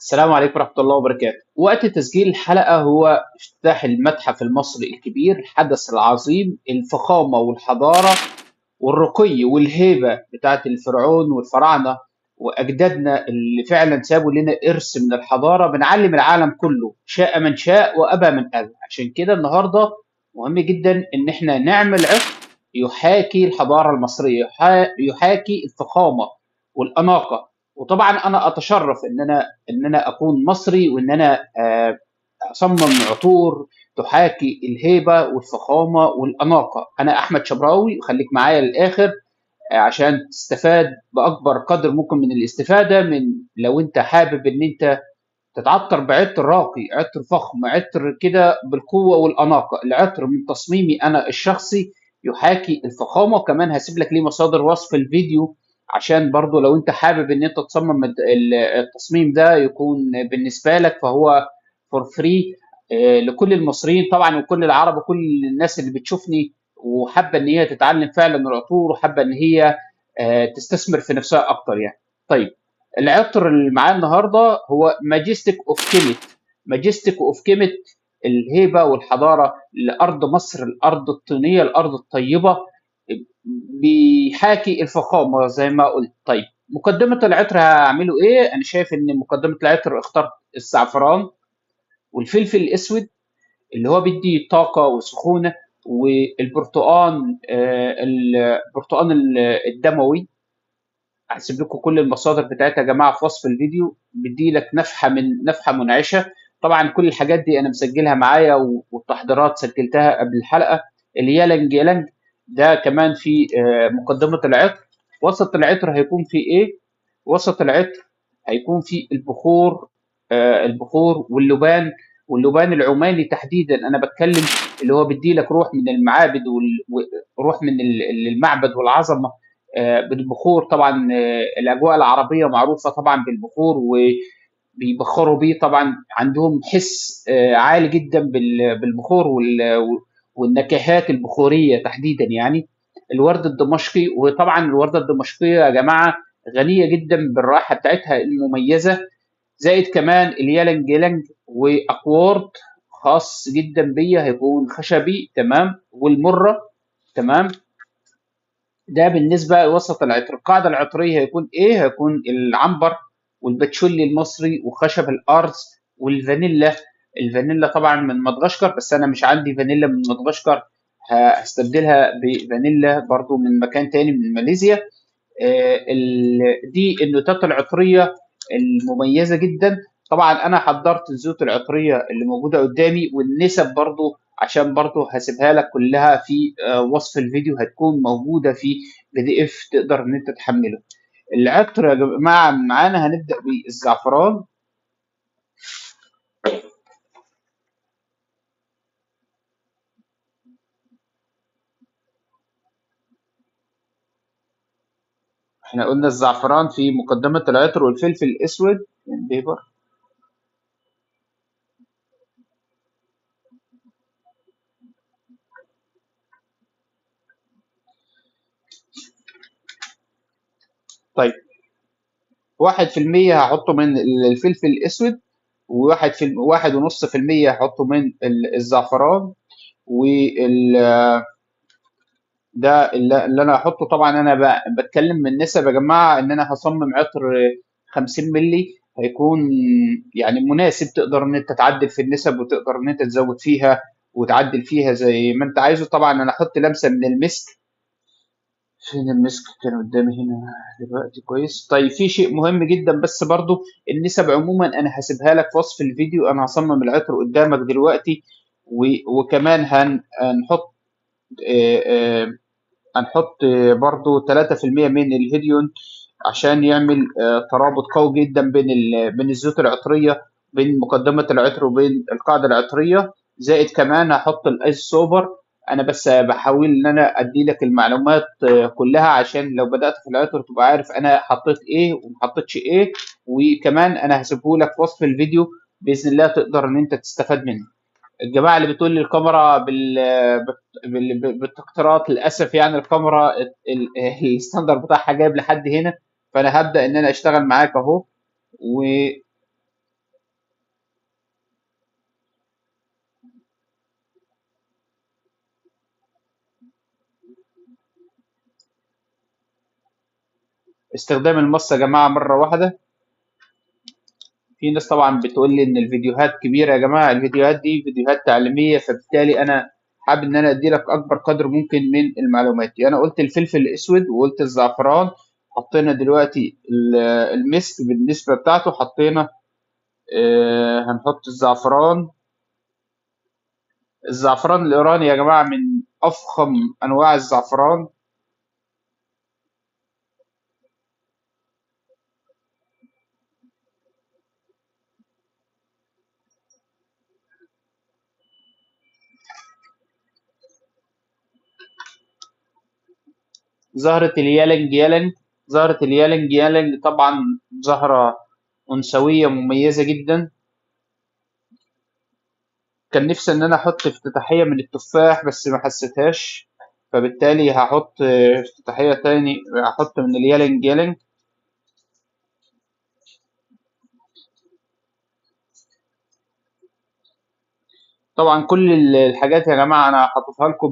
السلام عليكم ورحمة الله وبركاته. وقت تسجيل الحلقة هو افتتاح المتحف المصري الكبير، الحدث العظيم، الفخامة والحضارة والرقي والهيبة بتاعت الفرعون والفراعنة وأجدادنا اللي فعلا سابوا لنا إرث من الحضارة بنعلم العالم كله، شاء من شاء وأبى من أبى. عشان كده النهاردة مهم جدا إن احنا نعمل عطر يحاكي الحضارة المصرية، يحاكي الفخامة والأناقة. وطبعا أنا أتشرف إن أنا أكون مصري، وإن أنا أصمم عطور تحاكي الهيبة والفخامة والأناقة. أنا أحمد شبراوي، وخليك معايا للآخر عشان تستفاد بأكبر قدر ممكن من الاستفادة. لو أنت حابب إن أنت تتعطر بعطر راقي، عطر فخم، عطر كده بالقوة والأناقة. العطر من تصميمي أنا الشخصي يحاكي الفخامة، وكمان هسيب لك ليه مصادر وصف الفيديو عشان برضو لو انت حابب ان انت تصمم التصميم ده يكون بالنسبة لك فهو فور فري لكل المصريين طبعا، وكل العرب، وكل الناس اللي بتشوفني وحابة ان هي تتعلم فعلا العطور، وحابة ان هي تستثمر في نفسها اكتر يعني. طيب، العطر اللي معاه النهارده هو ماجستيك اوف كيميت. ماجستيك اوف كيميت، الهيبه والحضاره لارض مصر، الارض الطينيه، الارض الطيبه، بيحاكي الفخامه زي ما قلت. طيب، مقدمه العطر هعمله ايه؟ انا شايف ان مقدمه العطر اخترت الزعفران والفلفل الاسود اللي هو بيدي طاقه وسخونه، والبرتقان، البرتقان الدموي. هسيب لكم كل المصادر بتاعتها يا جماعه في وصف الفيديو، بدي لك نفحه منعشه. طبعا كل الحاجات دي انا مسجلها معايا، والتحضيرات سجلتها قبل الحلقه. اليالنج يالنج ده كمان في مقدمه العطر. وسط العطر هيكون في ايه؟ وسط العطر هيكون في البخور، البخور واللبان، واللبان العماني تحديدا. انا بتكلم اللي هو بيدي لك روح من المعابد وروح من المعبد والعظمه بالبخور. طبعا الاجواء العربيه معروفه طبعا بالبخور، وبيبخروا بيه. طبعا عندهم حس عالي جدا بالبخور والنكهات البخوريه تحديدا يعني. الورد الدمشقي، وطبعا الورده الدمشقيه يا جماعه غنيه جدا بالرائحه بتاعتها المميزه. زائد كمان اليالنج يالنج واكوارد خاص جدا بيا، هيكون خشبي تمام، والمره تمام. ده بالنسبة لوسط العطر. القاعدة العطرية هيكون إيه؟ هيكون العنبر والباتشولي المصري وخشب الأرز والفانيلا. الفانيلا طبعا من مدغشقر، بس أنا مش عندي فانيلا من مدغشقر، هستبدلها بفانيلا برضو من مكان تاني من ماليزيا. دي النوتات العطريه المميزه جدا. طبعا انا حضرت الزيوت العطريه اللي موجوده قدامي، والنسب برضو عشان برضو هسيبها لك كلها في وصف الفيديو، هتكون موجوده في PDF تقدر ان انت تحمله. العطر يا جماعه معانا هنبدا بالزعفران. احنا قلنا الزعفران في مقدمه العطر، والفلفل الاسود البيبر. طيب، 1% هحطه من الفلفل الاسود، واحد ونص في المية هحطه من الزعفران. وال ده اللي انا هحطه. طبعا انا بتكلم من نسب يا جماعه، ان انا هصمم عطر 50 ملي، هيكون يعني مناسب. تقدر ان انت تعدل في النسب، وتقدر ان انت تزود فيها وتعدل فيها زي ما انت عايزه. طبعا انا احط لمسه من المسك. فين المسك؟ كان قدامي هنا دلوقتي. كويس. طيب، في شيء مهم جدا بس برضو، النسب عموما انا هسيبها لك في وصف الفيديو. انا هصمم العطر قدامك دلوقتي، وكمان هنحط آه، آه، هنحط برضو 3% من الهيديون عشان يعمل ترابط قوي جدا بين الزيوت العطرية، بين مقدمة العطر وبين القاعدة العطرية. زائد كمان هحط الايس سوبر. انا بس بحاول ان انا ادي لك المعلومات كلها، عشان لو بدأت في العطر تبقى عارف انا حطيت ايه وما حطيتش ايه. وكمان انا هسيبه لك في وصف الفيديو باذن الله، تقدر ان انت تستفاد منه. الجماعه اللي بتقول لي الكاميرا بالتقطيرات، للاسف يعني الكاميرا الستاندر بتاعها جايب لحد هنا. فانا هبدا ان انا اشتغل معاك اهو. استخدام المص يا جماعة مرة واحدة. في ناس طبعا بتقول لي ان الفيديوهات كبيرة. يا جماعة الفيديوهات دي فيديوهات تعليمية، فبالتالي انا حابب ان انا ادي لك اكبر قدر ممكن من المعلومات. انا قلت الفلفل الاسود وقلت الزعفران. حطينا دلوقتي المسك بالنسبة بتاعته حطينا. هنحط الزعفران. الزعفران الإيراني يا جماعة من أفخم أنواع الزعفران. زهرة اليالنج يالنج. زهرة اليالنج يالنج طبعا زهرة أنثوية مميزة جدا. كان نفسي إن أنا أحط افتتاحية من التفاح بس ما حسيتهاش، فبالتالي هحط افتتاحية تاني، هحط من اليالنج يالنج. طبعا كل الحاجات يا جماعة أنا حاططها لكم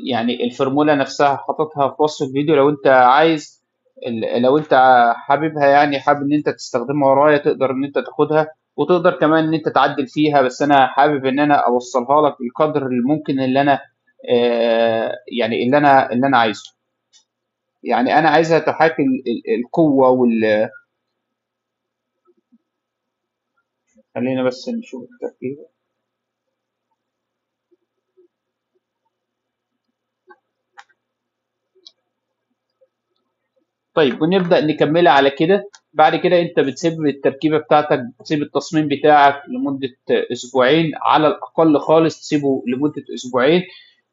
يعني الفورمولا نفسها حاططها في وصف الفيديو. لو انت عايز، لو انت حاببها، يعني حابب ان انت تستخدمها ورايا، تقدر ان انت تاخدها وتقدر كمان ان انت تعدل فيها، بس انا حابب ان انا اوصلها لك بالقدر الممكن اللي انا يعني اللي انا عايزه. يعني انا عايزها تحاكي القوة خلينا بس نشوف التركيب. طيب ونبدأ نكملها على كده. بعد كده انت بتسيب التركيبة بتاعتك، بتسيب التصميم بتاعك لمدة اسبوعين على الاقل خالص، تسيبه لمدة اسبوعين.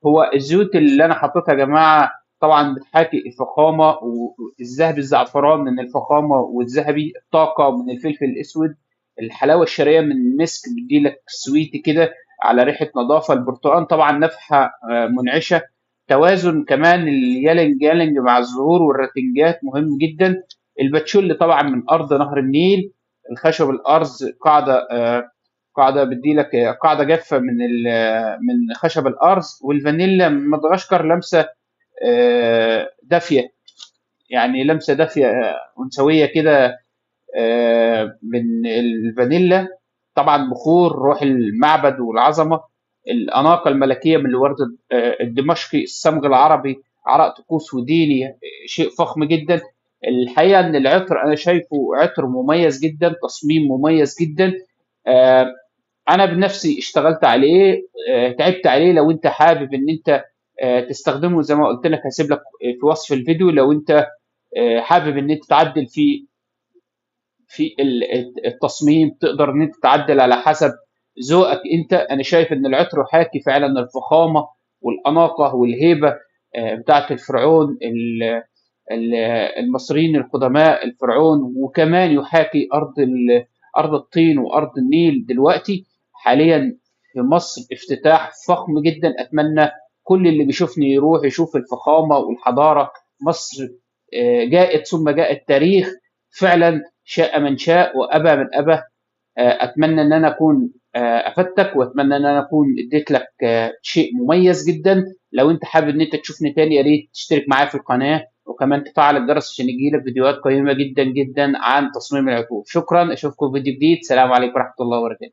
هو الزيوت اللي انا حاططها يا جماعة طبعا بتحاكي الفخامة، والذهبي الزعفران من الفخامة، والذهبي الطاقة من الفلفل الاسود، الحلاوة الشرقية من المسك بيديلك سويتي كده على ريحة نظافة. البرتقال طبعا نفحة منعشة. توازن كمان اليالنج يالنج مع الزهور والراتنجات مهم جدا. الباتشولي طبعا من ارض نهر النيل. الخشب الارز قاعده قاعده بدي لك قاعده جافه من خشب الارز. والفانيلا من مدغشقر لمسه دافيه، يعني لمسه دافيه انثويه كده من الفانيلا. طبعا بخور روح المعبد والعظمه. الاناقه الملكيه من الورد الدمشقي. الصمغ العربي عرق طقوس وديني شيء فخم جدا. الحقيقه ان العطر انا شايفه عطر مميز جدا، تصميم مميز جدا. آه، انا بنفسي اشتغلت عليه، تعبت عليه. لو انت حابب ان انت تستخدمه زي ما قلت لك هسيب لك في وصف الفيديو. لو انت حابب ان انت تعدل في التصميم، تقدر ان انت تعدل على حسب ذوقك انت. انا شايف ان العطر حاكي فعلا الفخامه والاناقه والهيبه بتاعت الفرعون ال- المصريين القدماء الفرعون. وكمان يحاكي ارض الطين وارض النيل دلوقتي حاليا في مصر افتتاح فخم جدا. اتمنى كل اللي بيشوفني يروح يشوف الفخامه والحضاره. مصر جاءت ثم جاء التاريخ. فعلا شاء من شاء وابى من ابى. اتمنى ان انا اكون افدتك، واتمنى ان انا اكون اديت لك شيء مميز جدا. لو انت حابب ان انت تشوفني تاني يا ريت تشترك معايا في القناه، وكمان تفعل الجرس عشان يجيلك فيديوهات قيمه جدا جدا عن تصميم العطور. شكرا، اشوفكم في فيديو جديد. سلام عليكم ورحمه الله وبركاته.